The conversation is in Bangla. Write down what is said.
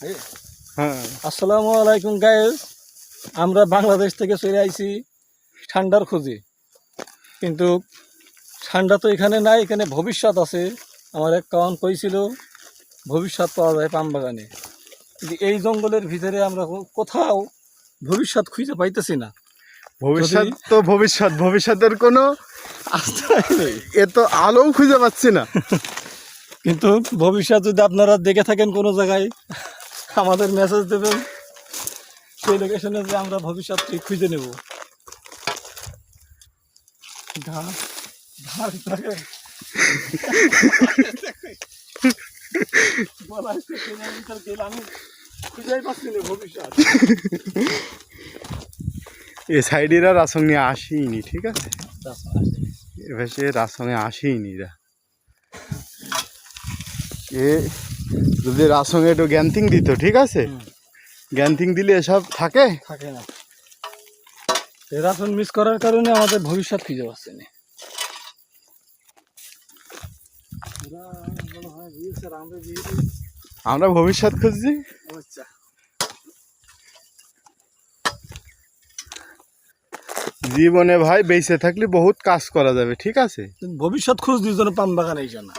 হ্যাঁ, আসসালামু আলাইকুম গাইস। আমরা বাংলাদেশ থেকে চলে আইছি ঠান্ডার খোঁজে, কিন্তু ঠান্ডা তো এখানে নাই, এখানে ভবিষ্যৎ আছে। আমার এক কারণ কইছিল ভবিষ্যৎ পাওয়া যায় পাম বাগানে, কিন্তু এই জঙ্গলের ভিতরে আমরা কোথাও ভবিষ্যৎ খুঁজে পাইতেছি না। ভবিষ্যৎ তো ভবিষ্যতের কোনো আস্থাই নেই। এ তো আলোও খুঁজে পাচ্ছি না। কিন্তু ভবিষ্যৎ যদি আপনারা দেখে থাকেন কোনো জায়গায়, আমাদের মেসেজ দেবেন, সেই লোকেশনে যে আমরা ভবিষ্যৎটি খুঁজে নেব। এ সাইডেরা রাসং নিয়ে আসেনি, ঠিক আছে? এবার সে রাসঙে আসেনি এরা। এ যদি রাসঙে একটু জ্ঞানথিং দিত, ঠিক আছে? জ্ঞানথিং দিলে এসব থাকে না। রাসন মিস করার কারণে আমাদের ভবিষ্যৎ খুঁজে পাচ্ছে না। আমরা ভবিষ্যৎ খুঁজছি। জীবনে ভাই বেঁচে থাকলে বহুত কাজ করা যাবে, ঠিক আছে? ভবিষ্যৎ খুঁজ দুজনে পাম বাগান এই না।